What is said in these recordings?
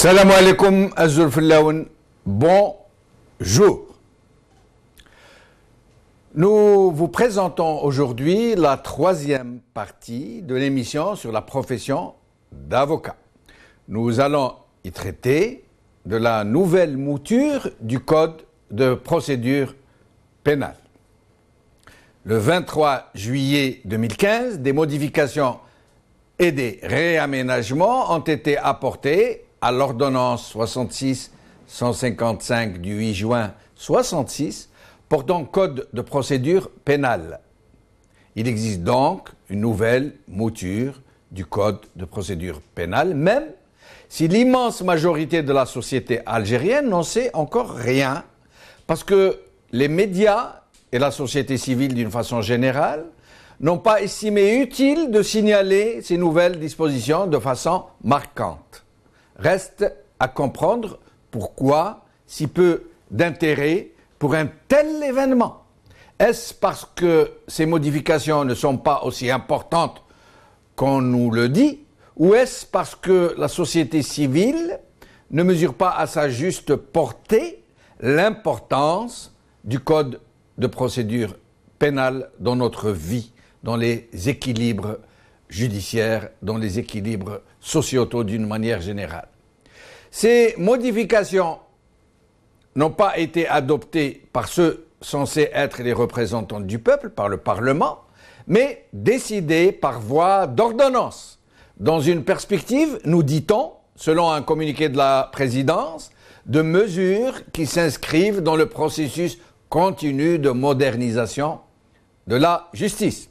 Salam alaikum Azul Fillaoun, bonjour. Nous vous présentons aujourd'hui la troisième partie de l'émission sur la profession d'avocat. Nous allons y traiter de la nouvelle mouture du Code de procédure pénale. Le 23 juillet 2015, des modifications et des réaménagements ont été apportés à l'ordonnance 66-155 du 8 juin 66 portant Code de procédure pénale. Il existe donc une nouvelle mouture du Code de procédure pénale, même si l'immense majorité de la société algérienne n'en sait encore rien, parce que les médias et la société civile d'une façon générale n'ont pas estimé utile de signaler ces nouvelles dispositions de façon marquante. Reste à comprendre pourquoi si peu d'intérêt pour un tel événement. Est-ce parce que ces modifications ne sont pas aussi importantes qu'on nous le dit, ou est-ce parce que la société civile ne mesure pas à sa juste portée l'importance du Code de procédure pénale dans notre vie, dans les équilibres judiciaires, dans les équilibres sociétaux d'une manière générale. Ces modifications n'ont pas été adoptées par ceux censés être les représentants du peuple, par le Parlement, mais décidées par voie d'ordonnance, dans une perspective, nous dit-on, selon un communiqué de la présidence, de mesures qui s'inscrivent dans le processus continu de modernisation de la justice.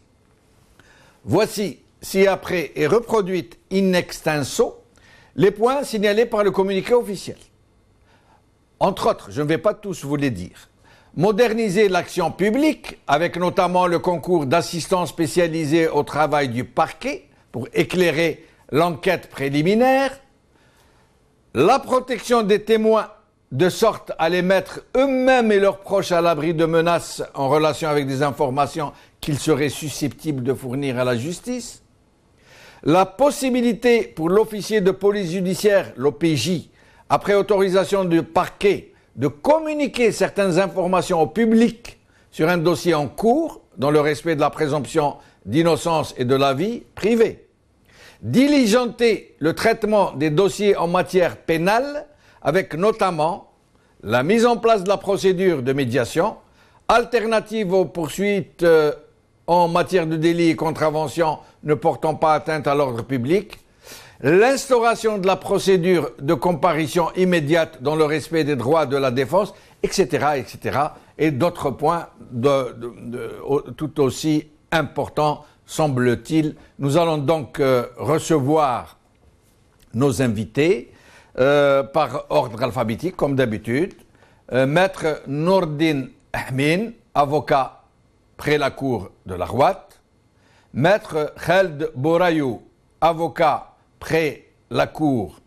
Voici ci-après et reproduite in extenso les points signalés par le communiqué officiel. Entre autres, je ne vais pas tous vous les dire. Moderniser l'action publique, avec notamment le concours d'assistants spécialisés au travail du parquet pour éclairer l'enquête préliminaire, la protection des témoins de sorte à les mettre eux-mêmes et leurs proches à l'abri de menaces en relation avec des informations qu'ils seraient susceptibles de fournir à la justice, la possibilité pour l'officier de police judiciaire, l'OPJ, après autorisation du parquet, de communiquer certaines informations au public sur un dossier en cours, dans le respect de la présomption d'innocence et de la vie privée, diligenter le traitement des dossiers en matière pénale, avec notamment la mise en place de la procédure de médiation, alternative aux poursuites en matière de délits et contraventions ne portant pas atteinte à l'ordre public, l'instauration de la procédure de comparution immédiate dans le respect des droits de la défense, etc., et d'autres points tout aussi importants, semble-t-il. Nous allons donc recevoir nos invités par ordre alphabétique, comme d'habitude. Maître Nourdine Ahmin, avocat près la cour de la Rouat. Maître Khaled Bourayou, avocat près la cour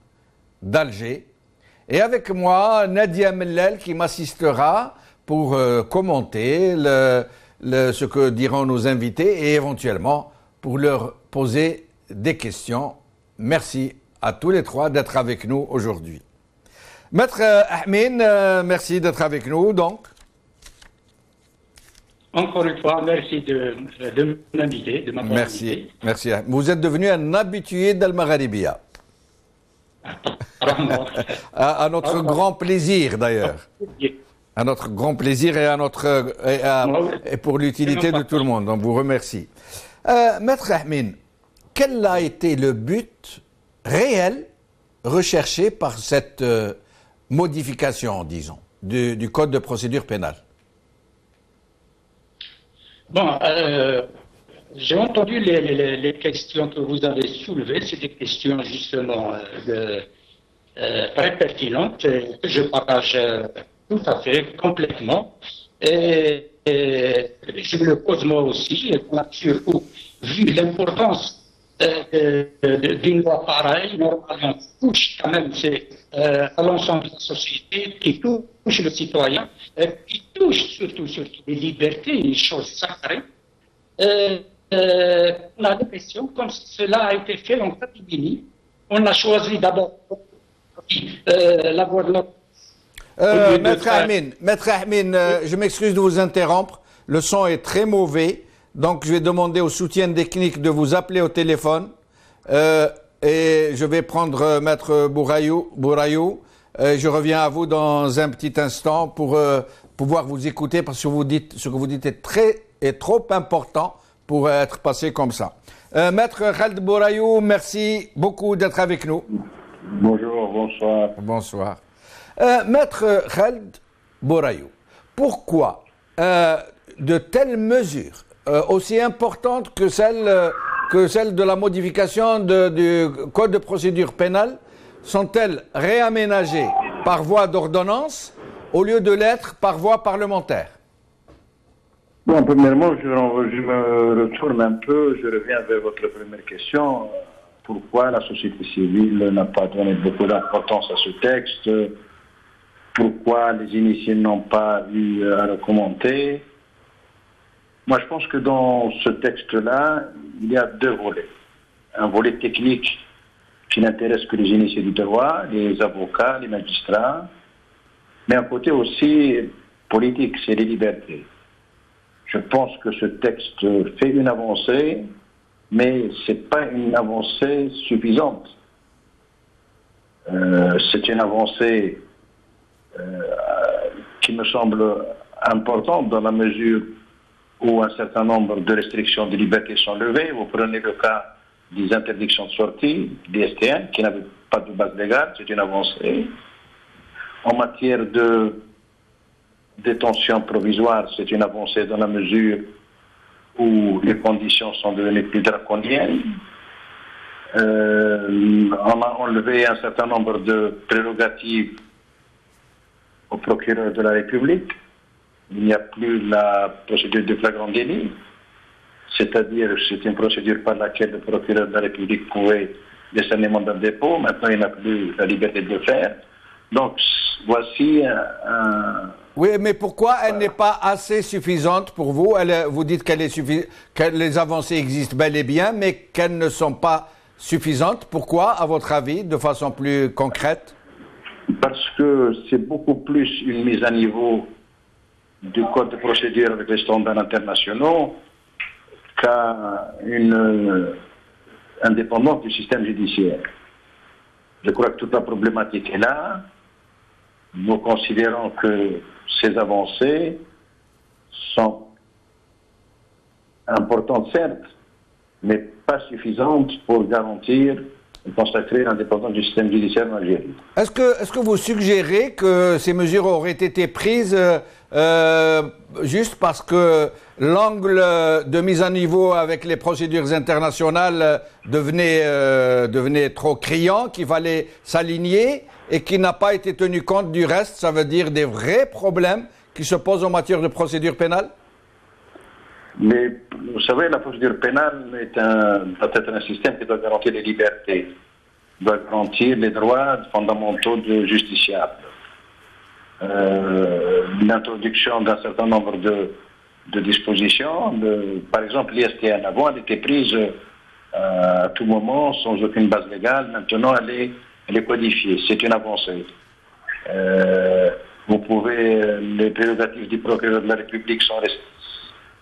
d'Alger. Et avec moi, Nadia Mellel qui m'assistera pour commenter ce que diront nos invités et éventuellement pour leur poser des questions. Merci à tous les trois d'être avec nous aujourd'hui. Maître Ahmin, merci d'être avec nous donc. Encore une fois, merci de m'inviter, de m'avoir invité. Merci. Vous êtes devenu un habitué d'Al-Magharibia. à notre grand plaisir d'ailleurs. À notre grand plaisir et pour l'utilité de tout le monde. On vous remercie. Maître Ahmin, quel a été le but réel recherché par cette modification, disons, du Code de procédure pénale? Bon, j'ai entendu les questions que vous avez soulevées. C'est des questions justement très pertinentes que je partage tout à fait, complètement. Et je me le pose moi aussi, surtout vu l'importance d'une loi pareille, normalement touche quand même à l'ensemble de la société, qui touche le citoyen, qui touche surtout les libertés, une chose sacrée. On a des questions, comme cela a été fait en catimini. On a choisi d'abord la voix de la... Maître Ahmin, je m'excuse de vous interrompre. Le son est très mauvais. Donc, je vais demander au soutien technique de vous appeler au téléphone. Et je vais prendre Maître Bourayou. Je reviens à vous dans un petit instant pour pouvoir vous écouter parce que ce que vous dites est trop important pour être passé comme ça. Maître Khaled Bourayou, merci beaucoup d'être avec nous. Bonjour, bonsoir. Bonsoir. Maître Khaled Bourayou, pourquoi de telles mesures aussi importantes que celle de la modification du Code de procédure pénale sont-elles réaménagées par voie d'ordonnance au lieu de l'être par voie parlementaire? Bon, premièrement, je me retourne un peu, je reviens vers votre première question. Pourquoi la société civile n'a pas donné beaucoup d'importance à ce texte? Pourquoi les initiés n'ont pas eu à le commenter? Moi, je pense que dans ce texte-là, il y a deux volets. Un volet technique qui n'intéresse que les initiés du droit, les avocats, les magistrats, mais un côté aussi politique, c'est les libertés. Je pense que ce texte fait une avancée, mais ce n'est pas une avancée suffisante. C'est une avancée qui me semble importante dans la mesure où un certain nombre de restrictions de liberté sont levées. Vous prenez le cas des interdictions de sortie, des STN, qui n'avaient pas de base légale, c'est une avancée. En matière de détention provisoire, c'est une avancée dans la mesure où les conditions sont devenues plus draconiennes. On a enlevé un certain nombre de prérogatives au procureur de la République. Il n'y a plus la procédure de flagrant délit, c'est-à-dire c'est une procédure par laquelle le procureur de la République pouvait décerner mandat de dépôt. Maintenant, il n'a plus la liberté de le faire. Donc, voici un... Oui, mais pourquoi elle n'est pas assez suffisante pour vous? Vous dites que les avancées existent bel et bien, mais qu'elles ne sont pas suffisantes. Pourquoi, à votre avis, de façon plus concrète? Parce que c'est beaucoup plus une mise à niveau du code de procédure avec les standards internationaux qu'à une indépendance du système judiciaire. Je crois que toute la problématique est là. Nous considérons que ces avancées sont importantes, certes, mais pas suffisantes pour garantir et consacrer l'indépendance du système judiciaire en Algérie. Est-ce que vous suggérez que ces mesures auraient été prises juste parce que l'angle de mise à niveau avec les procédures internationales devenait trop criant, qu'il fallait s'aligner et qui n'a pas été tenu compte du reste, ça veut dire des vrais problèmes qui se posent en matière de procédure pénale? Mais vous savez, la procédure pénale doit être un système qui doit garantir les libertés, doit garantir les droits fondamentaux du justiciable. L'introduction d'un certain nombre de dispositions, par exemple l'ISTN, avant elle était prise à tout moment sans aucune base légale, maintenant elle est codifiée, c'est une avancée. Les prérogatives du procureur de la République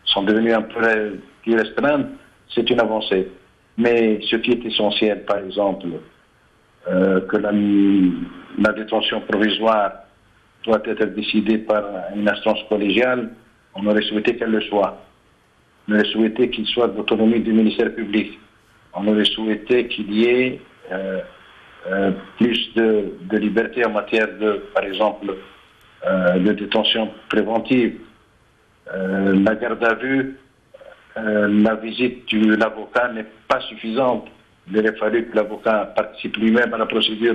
sont devenues un peu plus restreintes, c'est une avancée. Mais ce qui est essentiel, par exemple, que la détention provisoire doit être décidée par une instance collégiale, on aurait souhaité qu'elle le soit. On aurait souhaité qu'il soit d'autonomie du ministère public. On aurait souhaité qu'il y ait plus de liberté en matière par exemple, de détention préventive. La garde à vue, la visite de l'avocat n'est pas suffisante. Il aurait fallu que l'avocat participe lui-même à la procédure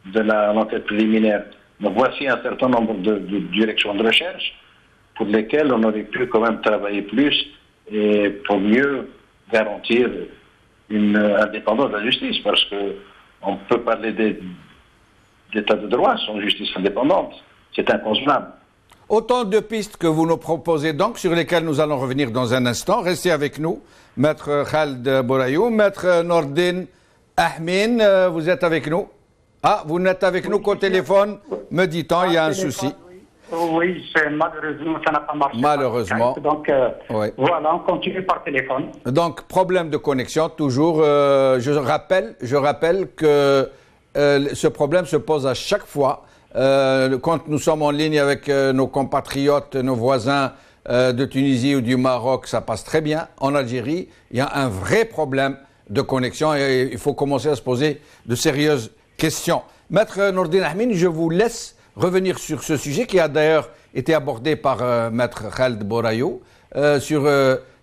de l'enquête préliminaire. Donc voici un certain nombre de directions de recherche pour lesquelles on aurait pu quand même travailler plus et pour mieux garantir une indépendance de la justice, parce qu'on peut parler d'état de droit sans justice indépendante. C'est inconcevable. Autant de pistes que vous nous proposez donc, sur lesquelles nous allons revenir dans un instant. Restez avec nous, Maître Khaled Bourayou. Maître Nordine Ahmin, vous êtes avec nous? Ah, vous n'êtes avec nous qu'au téléphone, me dit-on, il y a un souci. Oui, malheureusement, ça n'a pas marché. Malheureusement. Donc, oui. Voilà, on continue par téléphone. Donc, problème de connexion, toujours. Je rappelle que ce problème se pose à chaque fois. Quand nous sommes en ligne avec nos compatriotes, nos voisins de Tunisie ou du Maroc, ça passe très bien. En Algérie, il y a un vrai problème de connexion et il faut commencer à se poser de sérieuses questions. Maître Nourdine Ahmine, je vous laisse revenir sur ce sujet qui a d'ailleurs été abordé par Maître Khaled Bourayou, sur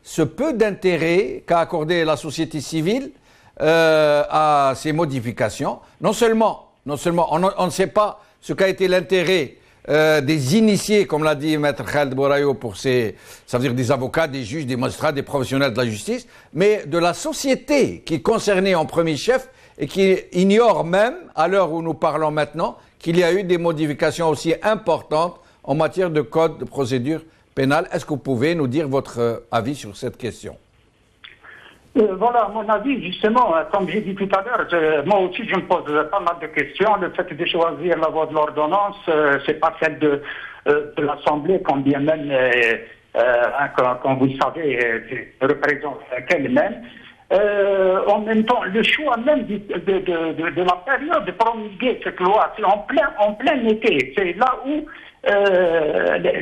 ce peu d'intérêt qu'a accordé la société civile à ces modifications. Non seulement on ne sait pas ce qu'a été l'intérêt des initiés, comme l'a dit Maître Khaled Bourayou, ça veut dire des avocats, des juges, des magistrats, des professionnels de la justice, mais de la société qui est concernée en premier chef et qui ignore même, à l'heure où nous parlons maintenant, qu'il y a eu des modifications aussi importantes en matière de code de procédure pénale. Est-ce que vous pouvez nous dire votre avis sur cette question ? Voilà, mon avis, justement, comme j'ai dit tout à l'heure, moi aussi je me pose pas mal de questions. Le fait de choisir la voie de l'ordonnance, c'est pas celle de l'Assemblée, quand bien même, comme vous le savez, représente qu'elle-même. En même temps, le choix même de la période de promulguer cette loi, c'est en plein été. C'est là où,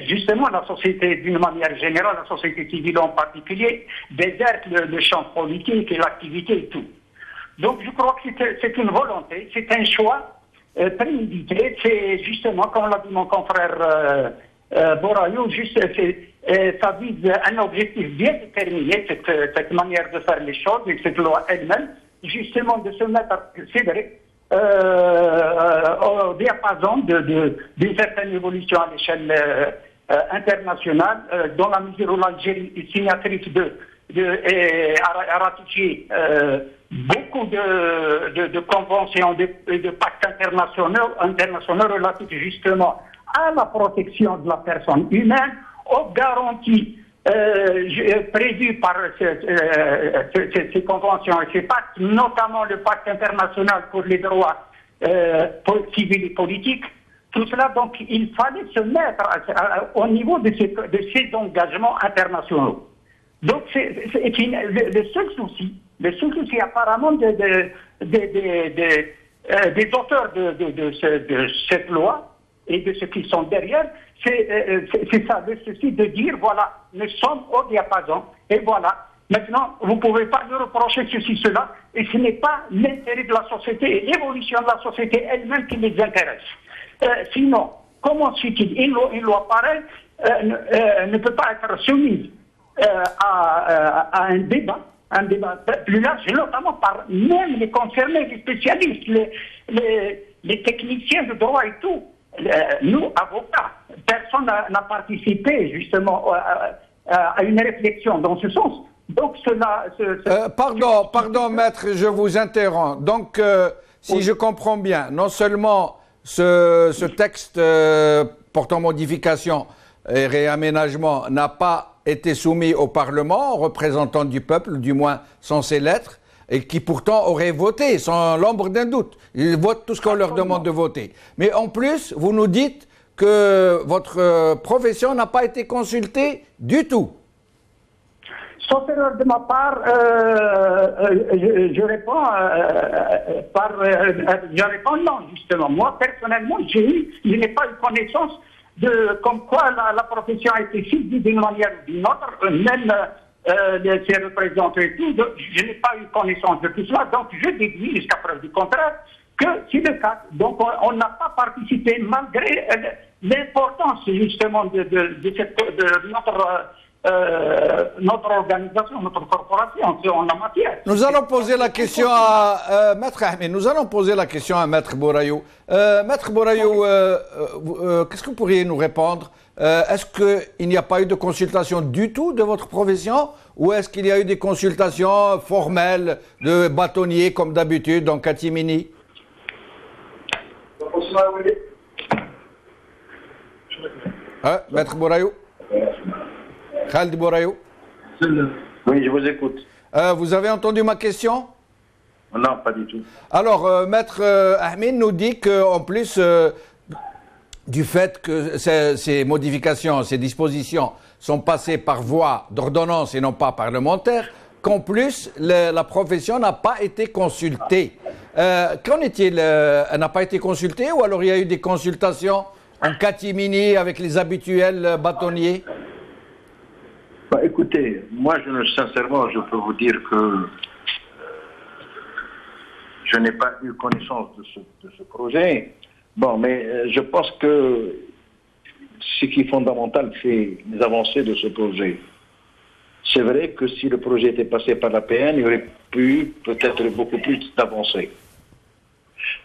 justement, la société, d'une manière générale, la société civile en particulier, déserte le champ politique et l'activité et tout. Donc, je crois que c'est une volonté, c'est un choix prémédité. C'est justement, comme l'a dit mon confrère Bourayou, ça vise un objectif bien déterminé, cette manière de faire les choses, et cette loi elle-même, justement de se mettre, c'est vrai, au diapason d'une certaine évolution à l'échelle internationale, dans la mesure où l'Algérie est signatrice a ratifié beaucoup de conventions, de pactes internationaux relatifs justement à la protection de la personne humaine, aux garanties prévues par ces conventions et ces pactes, notamment le pacte international pour les droits civils et politiques. Tout cela, donc, il fallait se mettre au niveau de ces engagements internationaux. Donc, le seul souci apparemment des auteurs de cette loi et de ceux qui sont derrière, c'est ça, le souci de dire, voilà, nous sommes au diapason, et voilà, maintenant, vous ne pouvez pas nous reprocher ceci, cela, et ce n'est pas l'intérêt de la société et l'évolution de la société elle-même qui les intéresse. Sinon, comment se fait-il ? Une loi pareille ne peut pas être soumise à un débat plus large, notamment par même les concernés, les spécialistes, les techniciens de droit et tout. Nous, avocats, personne n'a participé justement à une réflexion dans ce sens. Donc Pardon, maître, je vous interromps. Donc, si je comprends bien, non seulement ce texte portant modification et réaménagement n'a pas été soumis au Parlement, représentant du peuple, du moins censé l'être, et qui pourtant auraient voté sans l'ombre d'un doute. Ils votent tout ce qu'on leur demande de voter. Mais en plus, vous nous dites que votre profession n'a pas été consultée du tout. Sauf erreur de ma part, je réponds non, justement. Moi, personnellement, je n'ai pas eu connaissance de comme quoi la profession a été saisie d'une manière ou d'une autre, même ses représentants et tout. Je n'ai pas eu connaissance de tout cela, donc je déduis jusqu'à preuve du contraire que c'est le cas. Donc on n'a pas participé malgré l'importance justement de notre organisation, notre corporation en la matière. Nous allons poser la question à Maître Ahmed. Nous allons poser la question à Maître Bourayou. Maître Bourayou, qu'est-ce que vous pourriez nous répondre? Est-ce qu'il n'y a pas eu de consultation du tout de votre profession, ou est-ce qu'il y a eu des consultations formelles de bâtonniers comme d'habitude en catimini? Maître Bourayou? Khaled Bourayou? Oui, je vous écoute. Vous avez entendu ma question? Non, pas du tout. Alors, Maître Ahmed nous dit qu'en plus du fait que ces modifications, ces dispositions sont passées par voie d'ordonnance et non pas parlementaire, qu'en plus, la profession n'a pas été consultée. Qu'en est-il? Elle n'a pas été consultée ou alors il y a eu des consultations en catimini avec les habituels bâtonniers? Bah, écoutez, moi, sincèrement, je peux vous dire que je n'ai pas eu connaissance de ce projet. Bon, mais je pense que ce qui est fondamental, c'est les avancées de ce projet. C'est vrai que si le projet était passé par la PN, il y aurait pu peut-être beaucoup plus d'avancées.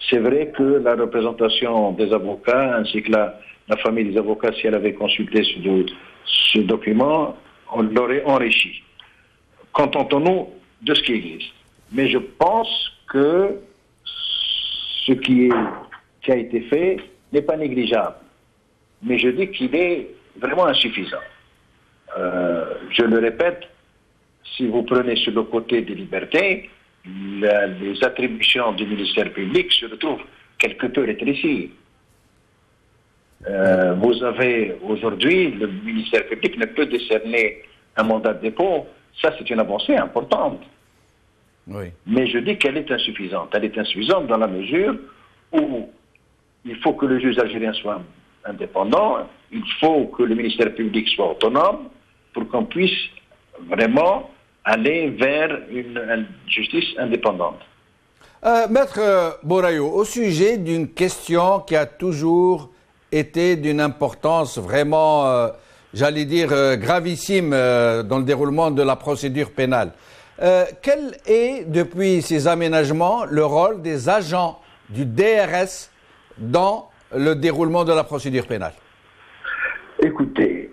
C'est vrai que la représentation des avocats, ainsi que la famille des avocats, si elle avait consulté ce document, on l'aurait enrichi. Contentons-nous de ce qui existe. Mais je pense que ce qui a été fait n'est pas négligeable. Mais je dis qu'il est vraiment insuffisant. Je le répète, si vous prenez sur le côté des libertés, les attributions du ministère public se retrouvent quelque peu rétrécies. Vous avez aujourd'hui, le ministère public ne peut décerner un mandat de dépôt. Ça, c'est une avancée importante. Oui. Mais je dis qu'elle est insuffisante. Elle est insuffisante dans la mesure où il faut que le juge algérien soit indépendant, il faut que le ministère public soit autonome pour qu'on puisse vraiment aller vers une justice indépendante. Maître Bourayou, au sujet d'une question qui a toujours été d'une importance vraiment, j'allais dire, gravissime dans le déroulement de la procédure pénale. Quel est, depuis ces aménagements, le rôle des agents du DRS dans le déroulement de la procédure pénale? Écoutez,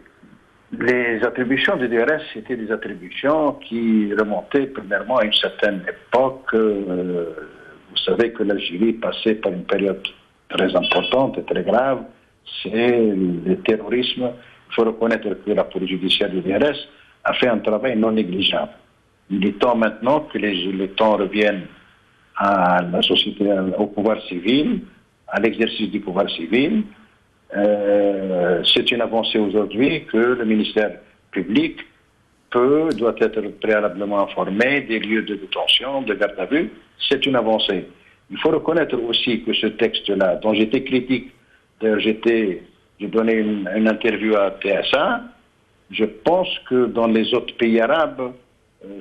les attributions du DRS étaient des attributions qui remontaient premièrement à une certaine époque. Vous savez que l'Algérie passait par une période très importante et très grave. C'est le terrorisme. Il faut reconnaître que la police judiciaire du DRS a fait un travail non négligeable. Il est temps maintenant que les temps reviennent à la société, au pouvoir civil, à l'exercice du pouvoir civil. C'est une avancée aujourd'hui que le ministère public doit être préalablement informé des lieux de détention, de garde à vue. C'est une avancée. Il faut reconnaître aussi que ce texte-là, dont j'étais critique, d'ailleurs j'ai donné une interview à TSA, je pense que dans les autres pays arabes,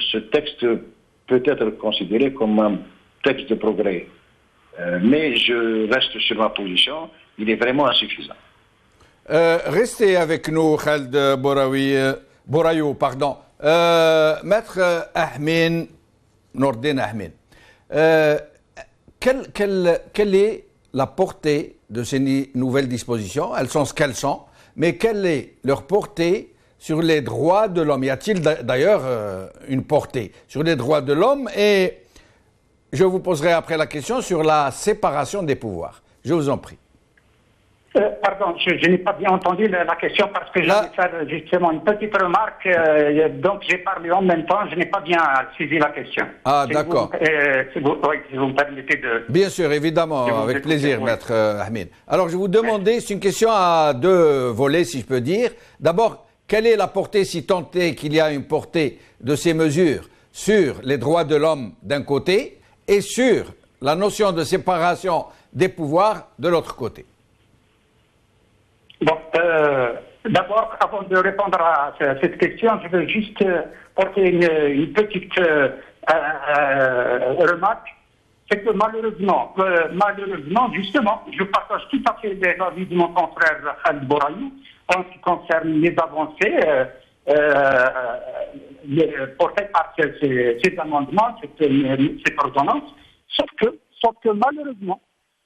ce texte peut être considéré comme un texte de progrès. Mais je reste sur ma position, il est vraiment insuffisant. Restez avec nous, Khaled Bourayou, pardon. Maître Ahmed, Nordin Ahmed, quelle est la portée de ces nouvelles dispositions? Elles sont ce qu'elles sont, mais quelle est leur portée sur les droits de l'homme? Y a-t-il d'ailleurs une portée sur les droits de l'homme? Et je vous poserai après la question sur la séparation des pouvoirs. Je vous en prie. Pardon, je n'ai pas bien entendu la question parce que j'allais faire justement une petite remarque. Donc j'ai parlé en même temps, je n'ai pas bien suivi la question. Ah, d'accord. Si vous me permettez de... Bien sûr, évidemment, avec plaisir, Maître Ahmed. Alors je vous demandais, c'est une question à deux volets, si je peux dire. D'abord, quelle est la portée, si tant est qu'il y a une portée de ces mesures sur les droits de l'homme d'un côté et sur la notion de séparation des pouvoirs de l'autre côté? Bon, d'abord, avant de répondre à cette question, je veux juste porter une petite remarque. C'est que malheureusement, justement, je partage tout à fait l'avis de mon confrère Khaled Bourayou en ce qui concerne les avancées portées par ces amendements, cette ordonnance. Sauf que malheureusement,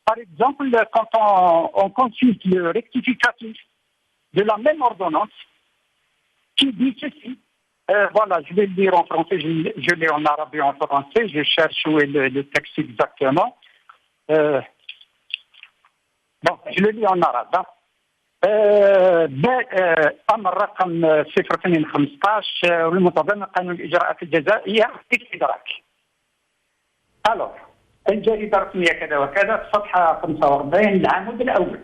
par exemple, quand on consulte le rectificatif de la même ordonnance qui dit ceci, voilà, je vais le lire en français, je l'ai en arabe et en français, je cherche où est le texte exactement. Bon, je le lis en arabe. أمر رقم 015 والمتضمن قانون الإجراءات الجزائية في الإدراك. Alors, الجريدة الرسمية كذا وكذا صفحة 45 العمود الأول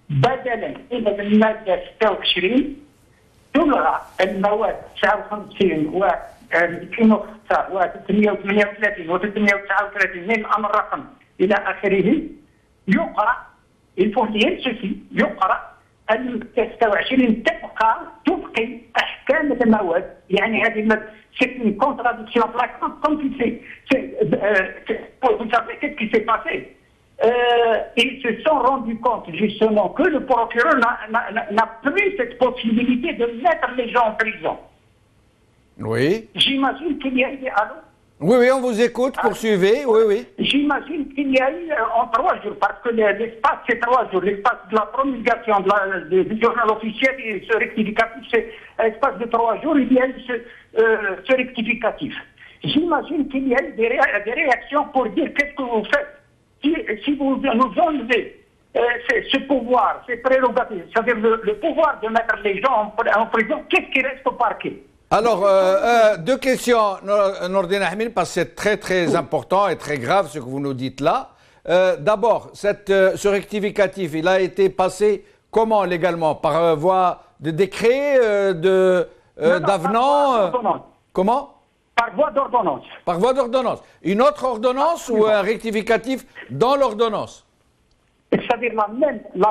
بدلا من المادة 26 تلغى المواد 59 و 338 و 339 من الأمر الرقم إلى آخره يقرأ يقرأ ال 26 تبقي أحكام المواد يعني هذه c'est une contradiction flagrante comme vous savez qu'est-ce qui s'est passé. Ils se sont rendus compte justement que le procureur n'a plus cette possibilité de mettre les gens en prison. Oui. J'imagine qu'il y a eu... Allô? Oui, oui, on vous écoute, poursuivez, oui, oui. J'imagine qu'il y a eu en 3 jours, parce que l'espace c'est 3 jours, l'espace de la promulgation du journal officiel et ce rectificatif, c'est l'espace de 3 jours, il y a eu ce rectificatif. J'imagine qu'il y a eu des réactions pour dire qu'est-ce que vous faites si vous nous enlevez ce pouvoir, ces prérogatives, c'est-à-dire le pouvoir de mettre les gens en prison, qu'est-ce qui reste au parquet? Alors, 2 questions, Nordine Ahmil, parce que c'est très très important et très grave ce que vous nous dites là. D'abord, ce rectificatif, il a été passé comment légalement? Par voie de décret, d'avenant? Comment? Par voie d'ordonnance. Par voie d'ordonnance. Une autre ordonnance ou un rectificatif dans l'ordonnance? C'est-à-dire la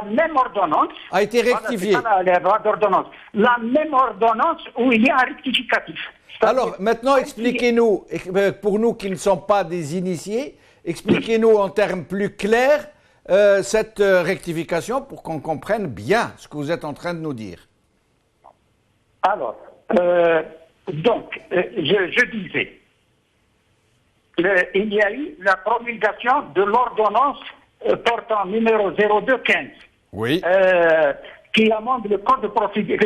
même ordonnance a été rectifiée. La même ordonnance où il y a un rectificatif. Alors, maintenant, expliquez-nous, pour nous qui ne sommes pas des initiés, expliquez-nous en termes plus clairs cette rectification pour qu'on comprenne bien ce que vous êtes en train de nous dire. Alors, je disais, il y a eu la promulgation de l'ordonnance portant numéro 0215, oui. Qui amende le code de procédure,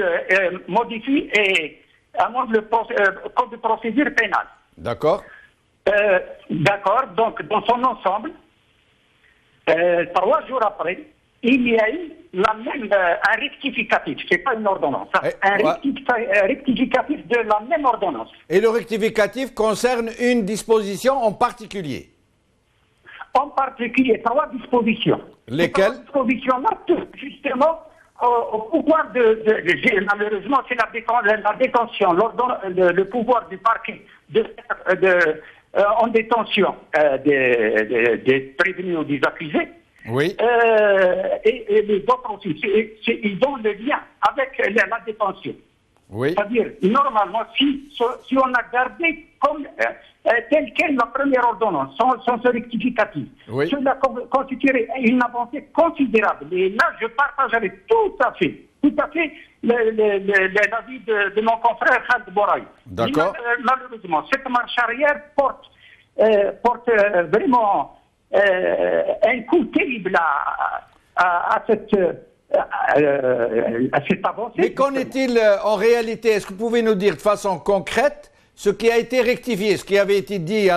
modifie et amende le code de procédure pénale. D'accord. D'accord, donc dans son ensemble, 3 jours après, il y a eu un rectificatif, c'est pas une ordonnance, un rectificatif de la même ordonnance. Et le rectificatif concerne une disposition en particulier? En particulier, 3 dispositions. Lesquelles? 3 dispositions-là, justement, au pouvoir malheureusement, c'est la détention, le pouvoir du parquet en détention des prévenus ou des accusés. Oui. Et les autres aussi, ils ont le lien avec la détention. Oui. C'est-à-dire, normalement, si on a gardé comme telle quelle la première ordonnance, sans ce rectificatif, oui. Cela constituerait une avancée considérable. Et là, je partagerai tout à fait l'avis de mon confrère Khaled Bouraï. D'accord. Malheureusement, cette marche arrière porte vraiment un coup terrible à cette avancée. Mais qu'en est-il en réalité? Est-ce que vous pouvez nous dire de façon concrète ce qui a été rectifié, ce qui avait été dit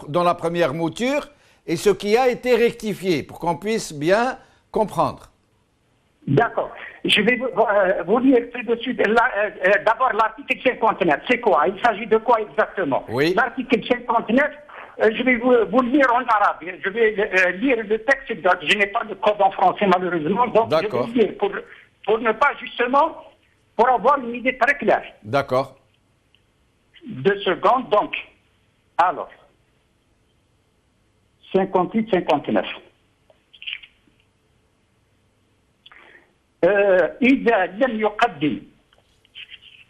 dans la première mouture et ce qui a été rectifié pour qu'on puisse bien comprendre? D'accord. Je vais vous lire tout de suite. D'abord, l'article 59, c'est quoi? Il s'agit de quoi exactement? Oui. L'article 59, je vais vous le lire en arabe. Je vais lire le texte exact. Je n'ai pas de code en français, malheureusement. Donc, je vais lire pour ne pas justement, pour avoir une idée très claire. D'accord. 2 secondes, donc. Alors. 58-59. إذا لم يقدم.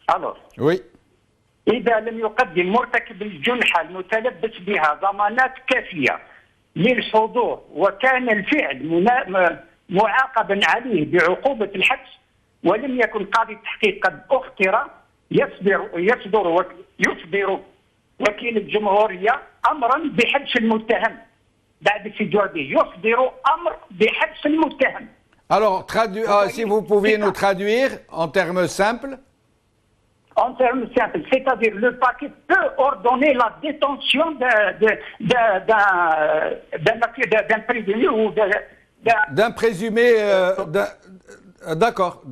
Alors. Oui. إذا لم يقدم مرتكب الجنحة المتلبس بها ضمانات كافية للحضور وكان الفعل معاقبا عليه بعقوبة الحبس ولم يكن قاضي التحقيق قد أخطر يصدر وكيل الجمهورية أمرا بحبس المتهم بعد استجوابه يصدر أمر بحبس المتهم. Alors, si vous pouviez nous traduire en termes simples. En termes simples, c'est-à-dire le parquet peut ordonner la détention d'un prévenu ou d'un présumé, d'accord,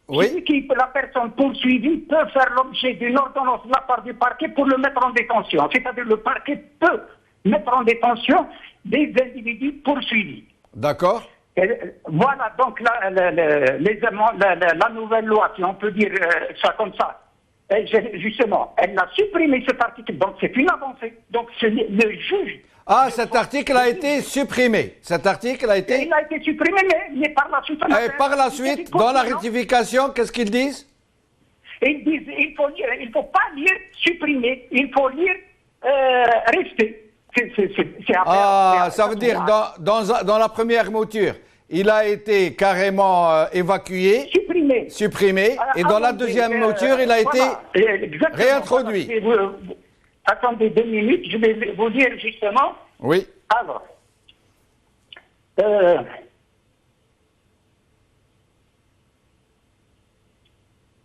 oui. La personne poursuivie peut faire l'objet d'une ordonnance de la part du parquet pour le mettre en détention. C'est-à-dire le parquet peut mettre en détention des individus poursuivis. D'accord. Voilà donc la nouvelle loi, si on peut dire ça comme ça. Justement, elle a supprimé cet article, donc c'est une avancée. Donc c'est le juge. Ah, cet article a été supprimé. Cet article a été... Il a été supprimé, mais par la suite... Et par la suite, dans la rectification, qu'est-ce qu'ils disent? Ils disent il faut pas lire supprimer, il faut lire rester. Ça veut dire, dans la première mouture, il a été carrément évacué, supprimé, et dans la deuxième mouture, il a été réintroduit. Attendez 2 minutes, je vais vous dire justement. Oui. Alors,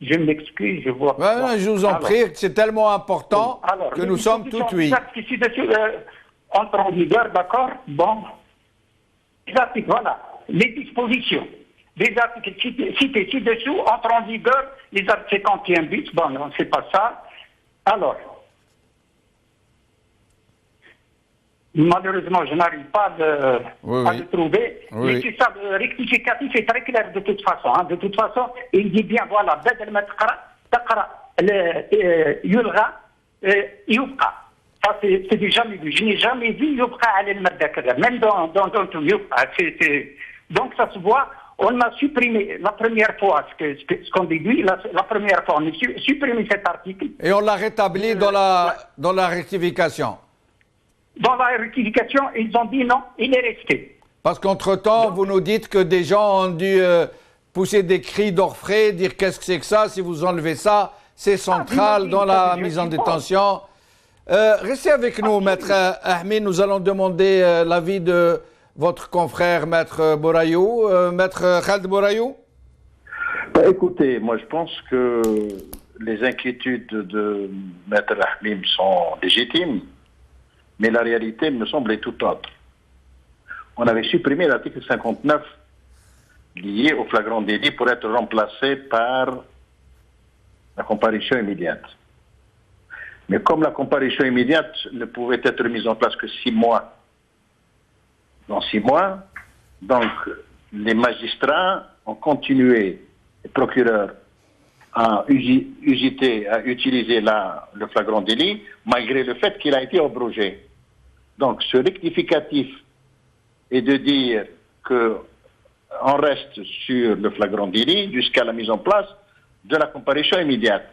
je m'excuse, je vois. Je vous en prie, c'est tellement important que nous sommes tout oui. Ici dessus, entre en vigueur, d'accord. Bon, les articles, voilà, les dispositions. Les articles cités ci-dessous entrent en vigueur, les articles 51 bis, bon, non, c'est pas ça. Alors, malheureusement, je n'arrive pas à le trouver. Oui. Mais c'est ça, le rectificatif est très clair de toute façon. Hein. De toute façon, il dit bien, voilà, بدل ما تقرأ يلغى يبقى. Ça, c'est du jamais vu. Je n'ai jamais vu يبقى على المادة كذا. Même dans يبقى. Donc, ça se voit. On a supprimé la première fois ce qu'on déduit, la première fois, on a supprimé cet article. Et on l'a rétabli dans la rectification. Dans la rectification, ils ont dit non, il est resté. Parce qu'entre-temps, vous nous dites que des gens ont dû pousser des cris d'orfraie, dire qu'est-ce que c'est que ça, si vous enlevez ça, c'est central dans la mise en détention. Restez avec nous, Maître Ahmed, nous allons demander l'avis de votre confrère, Maître Bourayou. Maître Khaled Bourayou. Écoutez, moi je pense que les inquiétudes de Maître Ahmed sont légitimes. Mais la réalité me semble tout autre. On avait supprimé l'article 59 lié au flagrant délit pour être remplacé par la comparution immédiate. Mais comme la comparution immédiate ne pouvait être mise en place que 6 mois, dans 6 mois, donc les magistrats ont continué, les procureurs, à utiliser le flagrant délit, malgré le fait qu'il a été abrogé. Donc, ce rectificatif est de dire qu'on reste sur le flagrant délit jusqu'à la mise en place de la comparution immédiate.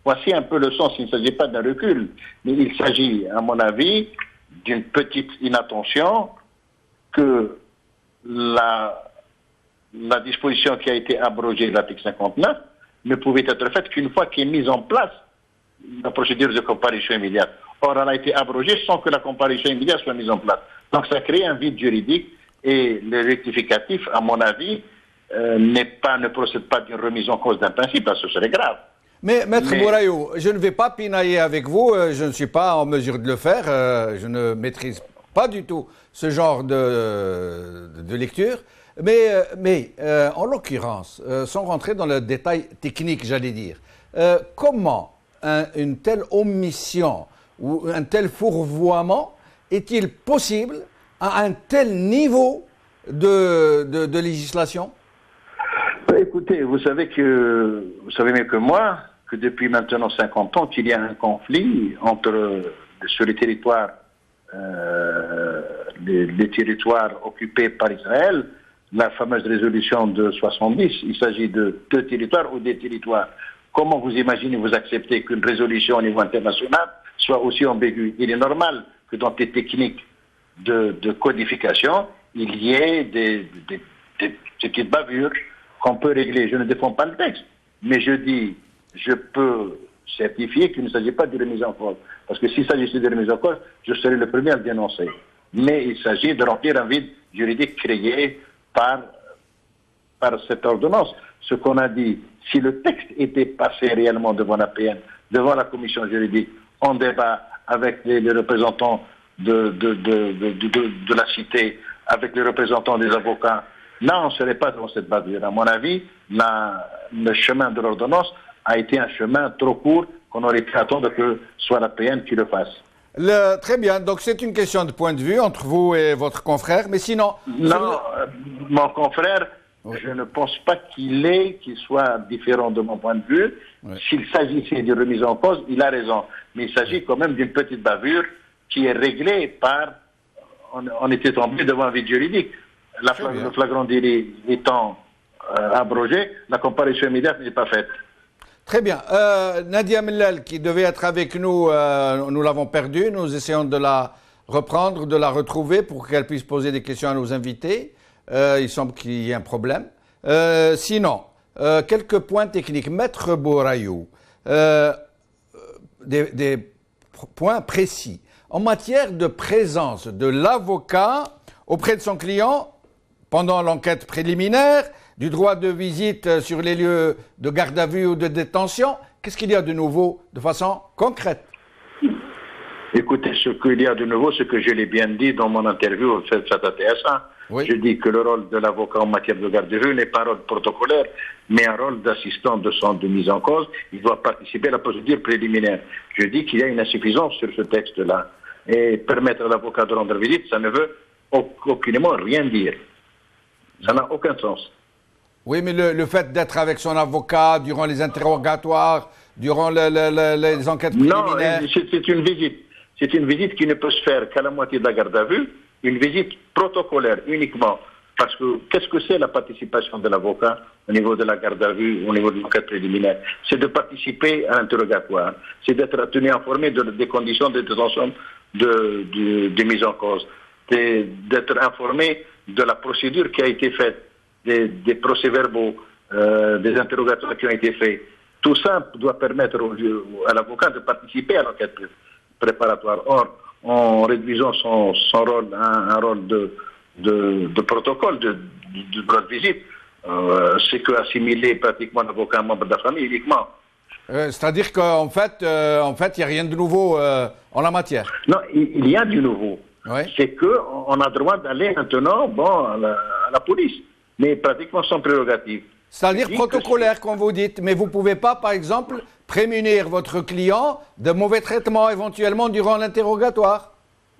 Voici un peu le sens. Il ne s'agit pas d'un recul, mais il s'agit, à mon avis, d'une petite inattention que la disposition qui a été abrogée, l'article 59, ne pouvait être faite qu'une fois qu'est mise en place la procédure de comparution immédiate. Or, elle a été abrogée sans que la comparution immédiate soit mise en place. Donc, ça crée un vide juridique et le rectificatif, à mon avis, ne procède pas d'une remise en cause d'un principe, parce que ce serait grave. Mais, Maître Bourayou, je ne vais pas pinailler avec vous, je ne suis pas en mesure de le faire, je ne maîtrise pas du tout ce genre de lecture. Mais en l'occurrence, sans rentrer dans le détail technique, j'allais dire, comment une telle omission ou un tel fourvoiement est-il possible à un tel niveau de législation? Écoutez, vous savez mieux que moi que depuis maintenant 50 ans qu'il y a un conflit sur les territoires, les territoires occupés par Israël, la fameuse résolution de 70, il s'agit de 2 territoires ou des territoires. Comment vous imaginez, vous acceptez qu'une résolution au niveau international soit aussi ambiguë? Il est normal que dans des techniques de codification, il y ait des petites bavures qu'on peut régler. Je ne défends pas le texte, mais je peux certifier qu'il ne s'agit pas de remise en cause. Parce que s'il s'agissait de remise en cause, je serais le premier à le dénoncer. Mais il s'agit de remplir un vide juridique créé par cette ordonnance. Ce qu'on a dit, si le texte était passé réellement devant la PN, devant la commission juridique, en débat avec les représentants de la cité, avec les représentants des avocats, là on ne serait pas dans cette bavure. À mon avis, le chemin de l'ordonnance a été un chemin trop court qu'on aurait pu attendre que ce soit la PN qui le fasse. Très bien, donc c'est une question de point de vue entre vous et votre confrère, mais sinon... Non, mon confrère, oui. Je ne pense pas qu'il soit différent de mon point de vue. Oui. S'il s'agissait de remise en cause, il a raison. Mais il s'agit quand même d'une petite bavure qui est réglée par... On était tombé devant un vide juridique. Le flagrant délit étant abrogé, la comparution immédiate n'est pas faite. Très bien. Nadia Mellal, qui devait être avec nous, nous l'avons perdue. Nous essayons de la reprendre, de la retrouver pour qu'elle puisse poser des questions à nos invités. Il semble qu'il y ait un problème. Sinon, quelques points techniques. Maître Bourayou, des points précis. En matière de présence de l'avocat auprès de son client pendant l'enquête préliminaire, du droit de visite sur les lieux de garde à vue ou de détention, qu'est-ce qu'il y a de nouveau de façon concrète? Écoutez, ce qu'il y a de nouveau, ce que je l'ai bien dit dans mon interview faite à TSA. Oui. Je dis que le rôle de l'avocat en matière de garde à vue n'est pas un rôle protocolaire, mais un rôle d'assistant de centre de mise en cause. Il doit participer à la procédure préliminaire. Je dis qu'il y a une insuffisance sur ce texte-là. Et permettre à l'avocat de rendre visite, ça ne veut aucunement rien dire. Ça n'a aucun sens. Oui, mais le fait d'être avec son avocat durant les interrogatoires, durant les enquêtes préliminaires... Non, c'est une visite. C'est une visite qui ne peut se faire qu'à la moitié de la garde à vue, une visite protocolaire uniquement. Parce que qu'est-ce que c'est la participation de l'avocat au niveau de la garde à vue, au niveau de l'enquête préliminaire? C'est de participer à l'interrogatoire. C'est d'être tenu informé des conditions de détention de mise en cause. C'est d'être informé de la procédure qui a été faite, des procès-verbaux, des interrogatoires qui ont été faits. Tout ça doit permettre à l'avocat de participer à l'enquête préparatoire. Or, en réduisant son rôle à un rôle de protocole, de droit de visite, c'est qu'assimiler pratiquement l'avocat à un membre de la famille uniquement. C'est-à-dire qu'en fait, il n'y a rien de nouveau en la matière. Non, il y a du nouveau. Oui. C'est qu'on a droit d'aller maintenant à la police, mais pratiquement sans prérogative. C'est-à-dire protocolaire, comme vous dites, mais vous ne pouvez pas, par exemple, prémunir votre client de mauvais traitements éventuellement durant l'interrogatoire.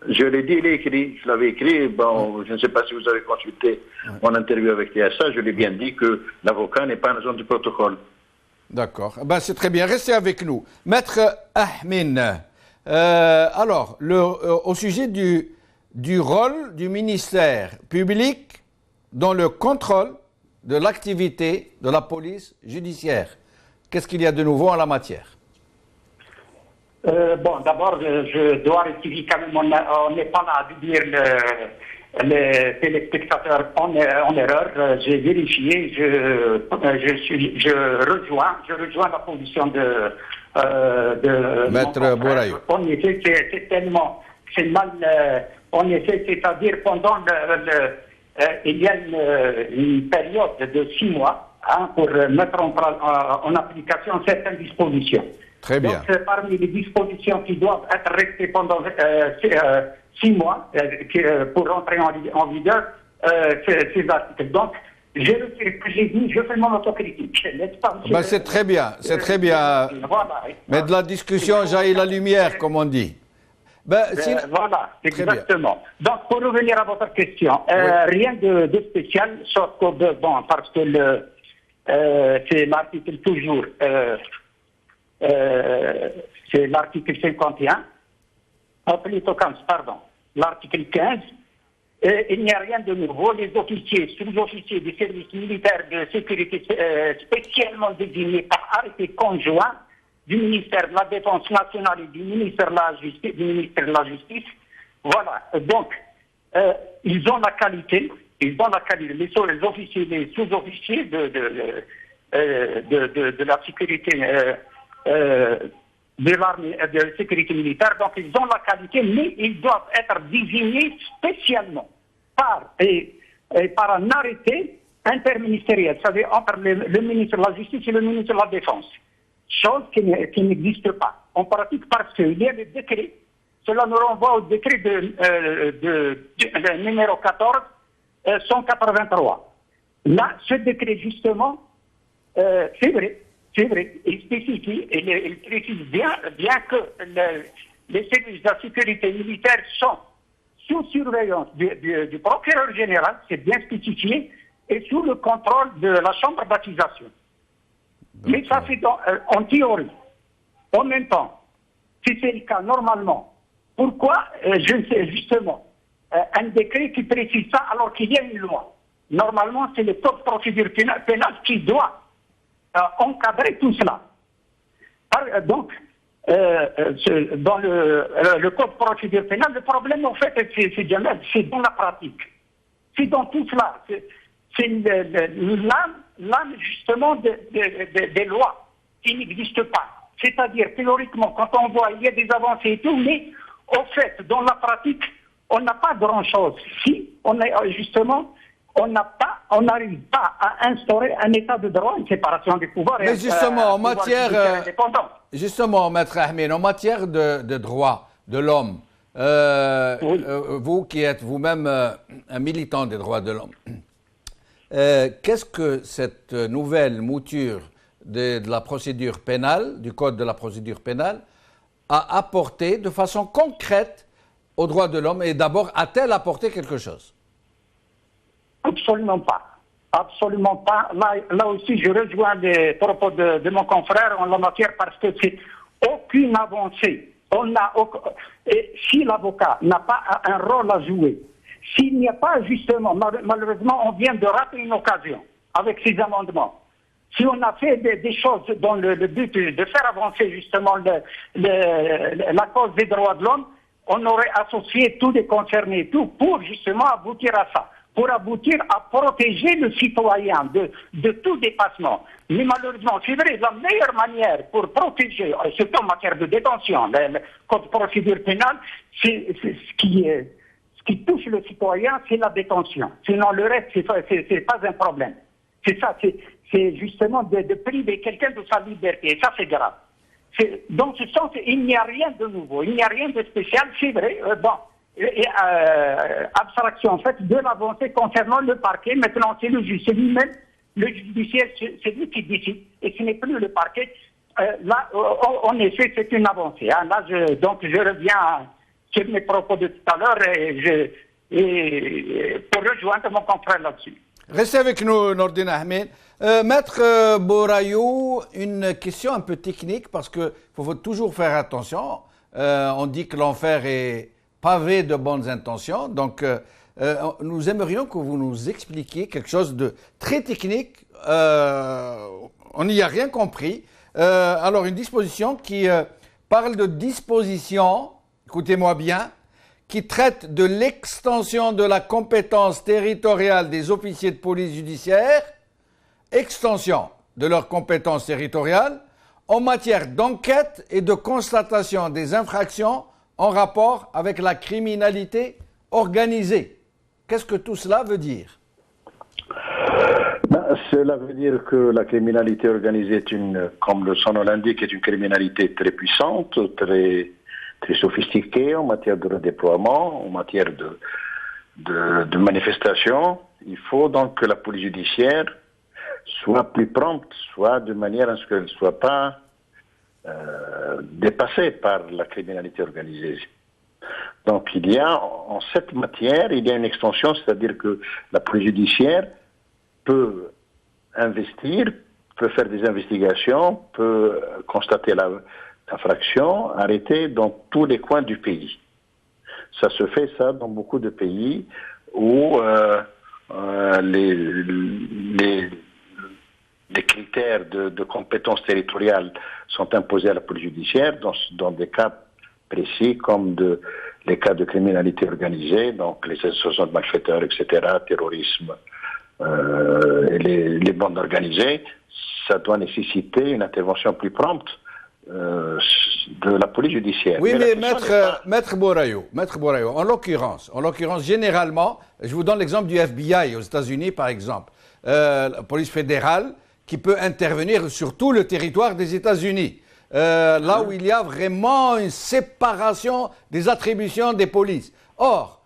Je l'ai dit, il est écrit, je l'avais écrit, je ne sais pas si vous avez consulté mon interview avec TSA, je l'ai bien dit que l'avocat n'est pas un agent du protocole. D'accord, c'est très bien, restez avec nous. Maître Ahmin, alors, au sujet du rôle du ministère public dans le contrôle de l'activité de la police judiciaire, qu'est-ce qu'il y a de nouveau en la matière? D'abord, je dois rectifier quand même, on n'est pas là à dire les téléspectateurs en erreur. J'ai vérifié, je rejoins la position de Maître Bourayou. En effet, c'est mal, en effet, c'est-à-dire pendant il y a une période de 6 mois pour mettre en application certaines dispositions. Très bien. Donc, parmi les dispositions qui doivent être restées pendant 6 mois pour rentrer en vigueur, ces articles. Donc, je retire ce que j'ai dit, je fais mon autocritique. C'est très bien, c'est très bien. Voilà. Mais de la discussion jaillit la lumière, comme on dit. Voilà, exactement. Donc, pour revenir à votre question, rien de spécial, sauf que, parce que c'est l'article toujours... c'est l'article 51, l'article 15, il n'y a rien de nouveau. Les officiers, sous-officiers des services militaires de sécurité spécialement désignés par arrêté conjoint du ministère de la Défense nationale et du ministère de la Justice, voilà. Donc, ils ont la qualité, les officiers, les sous-officiers de la sécurité de l'armée de la sécurité militaire, donc ils ont la qualité, mais ils doivent être désignés spécialement par un arrêté interministériel, c'est-à-dire entre le ministre de la Justice et le ministre de la Défense. Chose qui n'existe pas en pratique parce qu'il y a le décret. Cela nous renvoie au décret de numéro 14 183. Là, ce décret justement, c'est vrai, il spécifie, il précise bien que les services de la sécurité militaire sont sous surveillance du procureur général, c'est bien spécifié, et sous le contrôle de la chambre d'accusation. Mais ça, c'est en théorie. En même temps, si c'est le cas normalement, pourquoi, je ne sais justement, un décret qui précise ça alors qu'il y a une loi? Normalement, c'est le code de procédure pénale qui doit encadrer tout cela. Donc, dans le code de procédure pénale, le problème, en fait, c'est dans la pratique. C'est dans tout cela. C'est l'âme, justement, des lois qui n'existent pas. C'est-à-dire, théoriquement, quand on voit, il y a des avancées et tout, mais au fait, dans la pratique, on n'a pas grand-chose. Si, on n'arrive pas à instaurer un état de droit, une séparation des pouvoirs. Mais justement, Maître Ahmed, en matière de droits de l'homme, vous qui êtes vous-même un militant des droits de l'homme, qu'est-ce que cette nouvelle mouture de la procédure pénale, du code de la procédure pénale, a apporté de façon concrète aux droits de l'homme? Et d'abord, a-t-elle apporté quelque chose? Absolument pas. Absolument pas. Là aussi, je rejoins les propos de mon confrère en la matière parce que c'est aucune avancée. Et si l'avocat n'a pas un rôle à jouer, s'il n'y a pas justement, malheureusement, on vient de rater une occasion avec ces amendements. Si on a fait des choses dans le but de faire avancer justement la cause des droits de l'homme, on aurait associé tous les concernés, tout pour justement aboutir à ça, pour aboutir à protéger le citoyen de tout dépassement. Mais malheureusement, c'est vrai, la meilleure manière pour protéger, surtout en matière de détention, le code de procédure pénale, c'est ce qui touche le citoyen, c'est la détention. Sinon, le reste, c'est pas un problème. C'est ça, c'est justement de priver quelqu'un de sa liberté. Et ça, c'est grave. Dans ce sens, il n'y a rien de nouveau, il n'y a rien de spécial, c'est vrai. Abstraction en fait de l'avancée concernant le parquet. Maintenant, c'est le juge, c'est lui-même, le judiciaire, c'est lui qui décide, et ce n'est plus le parquet. Là, en effet, c'est une avancée. Hein. Là, donc, je reviens sur mes propos de tout à l'heure et pour rejoindre mon confrère là-dessus. Restez avec nous, Nordine Ahmed. Maître Bourayou, une question un peu technique parce qu'il faut toujours faire attention. On dit que l'enfer est pavé de bonnes intentions. Donc, nous aimerions que vous nous expliquiez quelque chose de très technique. On n'y a rien compris. Alors, une disposition qui parle de disposition, écoutez-moi bien, qui traite de l'extension de la compétence territoriale des officiers de police judiciaire, extension de leurs compétences territoriales en matière d'enquête et de constatation des infractions en rapport avec la criminalité organisée. Qu'est-ce que tout cela veut dire? Cela veut dire que la criminalité organisée est comme son nom l'indique, est une criminalité très puissante, très sophistiquée en matière de redéploiement, en matière de manifestation. Il faut donc que la police judiciaire soit plus prompte, soit de manière à ce qu'elle ne soit pas dépassée par la criminalité organisée. Donc il y a, en cette matière, il y a une extension, c'est-à-dire que la police judiciaire peut investir, peut faire des investigations, peut constater l'infraction, arrêter dans tous les coins du pays. Ça se fait, ça, dans beaucoup de pays où les critères de compétences territoriales sont imposés à la police judiciaire dans des cas précis comme les cas de criminalité organisée, donc les associations de malfaiteurs, etc., terrorisme, et les bandes organisées. Ça doit nécessiter une intervention plus prompte de la police judiciaire. Oui, mais Maître Bourayou, en l'occurrence, généralement, je vous donne l'exemple du FBI aux États-Unis, par exemple, la police fédérale qui peut intervenir sur tout le territoire des États-Unis, là où il y a vraiment une séparation des attributions des polices. Or,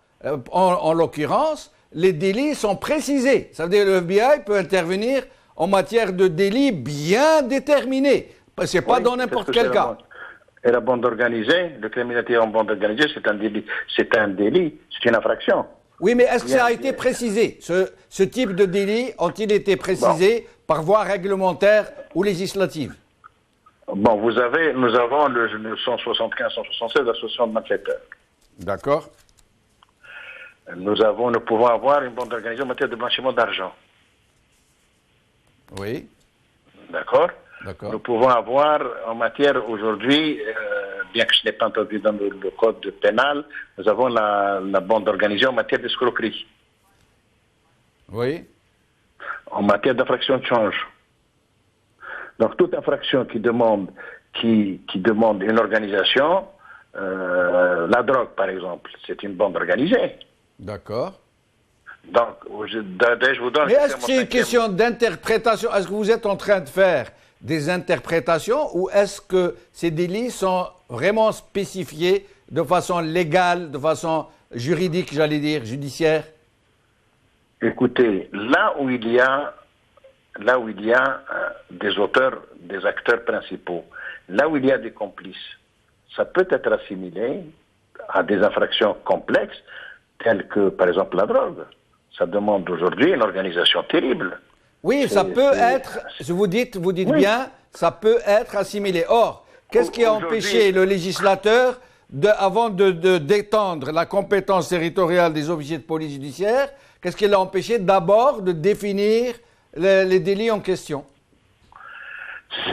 en l'occurrence, les délits sont précisés. Ça veut dire que le FBI peut intervenir en matière de délits bien déterminés. Ce n'est pas dans n'importe quel cas. Et la bande organisée, le criminalité en bande organisée, c'est un délit, c'est une infraction. Oui, mais est-ce que ça a été précisé? Ce type de délits ont-ils été précisés par voie réglementaire ou législative? Bon, nous avons le 175-176, l'association de malfaiteurs. D'accord. Nous pouvons avoir une bande organisée en matière de blanchiment d'argent. Oui. D'accord. D'accord. Nous pouvons avoir en matière aujourd'hui, bien que ce n'est pas entendu dans le code pénal, nous avons la bande organisée en matière d'escroquerie. Oui. En matière d'infraction de change. Donc toute infraction qui demande une organisation, la drogue par exemple, c'est une bande organisée. D'accord. Donc, je vous donne... Mais est-ce que c'est une question d'interprétation? Est-ce que vous êtes en train de faire des interprétations ou est-ce que ces délits sont vraiment spécifiés de façon légale, de façon juridique, j'allais dire, judiciaire? Écoutez, là où il y a des auteurs, des acteurs principaux, là où il y a des complices, ça peut être assimilé à des infractions complexes, telles que, par exemple, la drogue. Ça demande aujourd'hui une organisation terrible. Oui, ça peut être, vous dites oui. Bien, ça peut être assimilé. Or, qu'est-ce qui a empêché le législateur, avant de d'étendre la compétence territoriale des officiers de police judiciaire, qu'est-ce qui l'a empêché d'abord de définir les délits en question?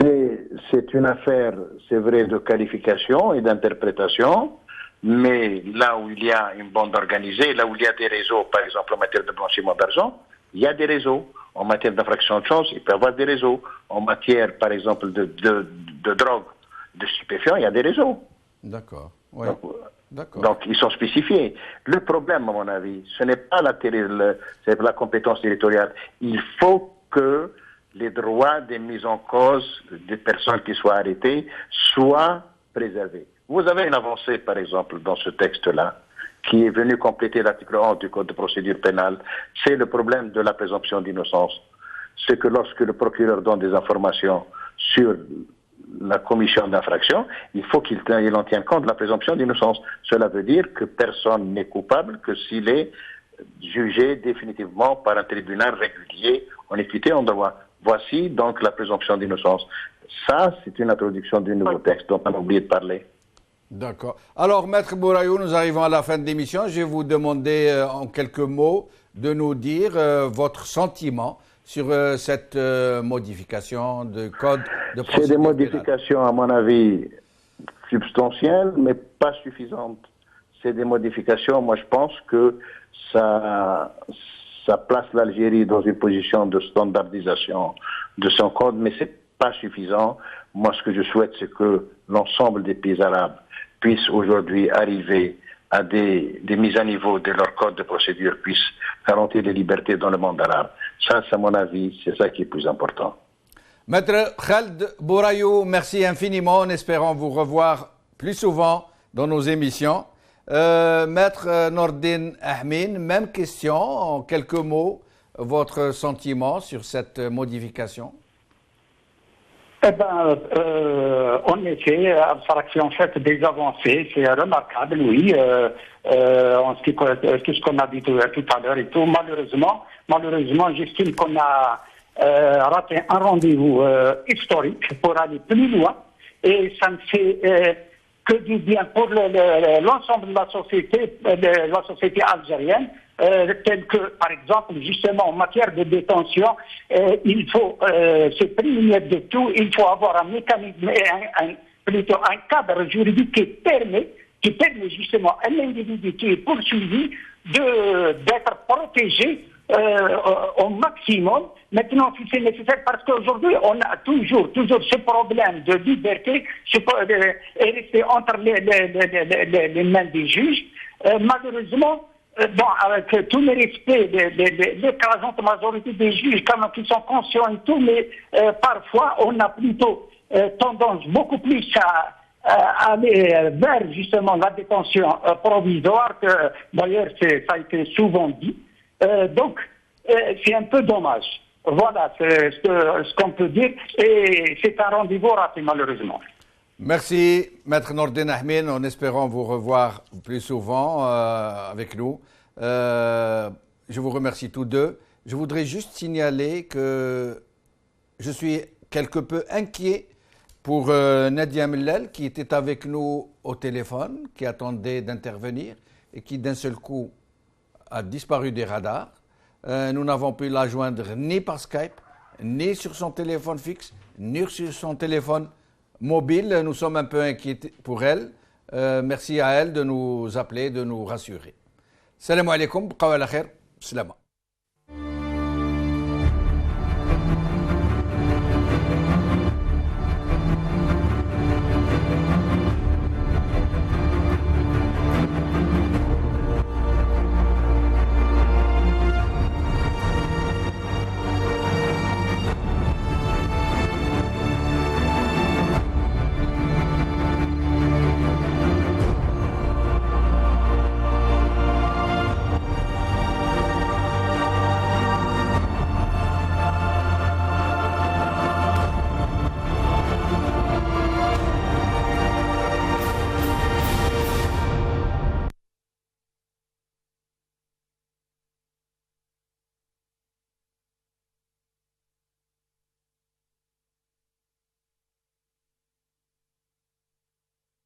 C'est une affaire, c'est vrai, de qualification et d'interprétation, mais là où il y a une bande organisée, là où il y a des réseaux, par exemple en matière de blanchiment d'argent, il y a des réseaux. En matière d'infraction de change, il peut y avoir des réseaux. En matière, par exemple, de drogue, de stupéfiants, il y a des réseaux. D'accord. Oui. Donc, ils sont spécifiés. Le problème, à mon avis, ce n'est pas la compétence territoriale. Il faut que les droits des mises en cause des personnes qui soient arrêtées soient préservés. Vous avez une avancée, par exemple, dans ce texte-là, qui est venu compléter l'article 11 du Code de procédure pénale, c'est le problème de la présomption d'innocence. C'est que lorsque le procureur donne des informations sur la commission d'infraction, il faut qu'il en tienne compte de la présomption d'innocence. Cela veut dire que personne n'est coupable que s'il est jugé définitivement par un tribunal régulier, en équité, en droit. Voici donc la présomption d'innocence. Ça, c'est une introduction du nouveau texte dont on a oublié de parler. D'accord. Alors, Maître Bourayou, nous arrivons à la fin de l'émission. Je vais vous demander en quelques mots de nous dire votre sentiment sur cette modification de code de procédure pénale. C'est des modifications, à mon avis, substantielles, mais pas suffisantes. C'est des modifications, moi je pense que ça place l'Algérie dans une position de standardisation de son code, mais c'est pas suffisant. Moi, ce que je souhaite, c'est que l'ensemble des pays arabes puissent aujourd'hui arriver à des mises à niveau de leur code de procédure, puissent garantir les libertés dans le monde arabe. Ça, à mon avis, c'est ça qui est plus important. Maître Khaled Bourayou, merci infiniment, en espérant vous revoir plus souvent dans nos émissions. Maître Nordine Ahmin, même question, en quelques mots, votre sentiment sur cette modification? Eh bien, en effet, abstraction fait des avancées, c'est remarquable, oui, en ce qui tout ce qu'on a dit tout à l'heure et tout. Malheureusement, j'estime qu'on a raté un rendez-vous historique pour aller plus loin, et ça ne fait que du bien pour l'ensemble de la société algérienne. Tel que, par exemple, justement, en matière de détention, il faut se prémunir de tout, il faut avoir un mécanisme, plutôt un cadre juridique qui permet justement à l'individu qui est poursuivi d'être protégé au maximum. Maintenant, si c'est nécessaire, parce qu'aujourd'hui, on a toujours ce problème de liberté est resté entre les mains des juges. Malheureusement, avec tout le respect de l'écrasante majorité des juges, qui sont conscients et tout, mais parfois on a plutôt tendance beaucoup plus à aller vers justement la détention provisoire, que d'ailleurs ça a été souvent dit. Donc c'est un peu dommage. Voilà ce qu'on peut dire, et c'est un rendez-vous raté malheureusement. Merci, Maître Nordin Ahmin, en espérant vous revoir plus souvent avec nous. Je vous remercie tous deux. Je voudrais juste signaler que je suis quelque peu inquiet pour Nadia Mellel, qui était avec nous au téléphone, qui attendait d'intervenir et qui d'un seul coup a disparu des radars. Nous n'avons pu la joindre ni par Skype, ni sur son téléphone fixe, ni sur son téléphone mobile. Nous sommes un peu inquiets pour elle. Merci à elle de nous appeler, de nous rassurer. Salam alaikum, bqaw ala khair, salama.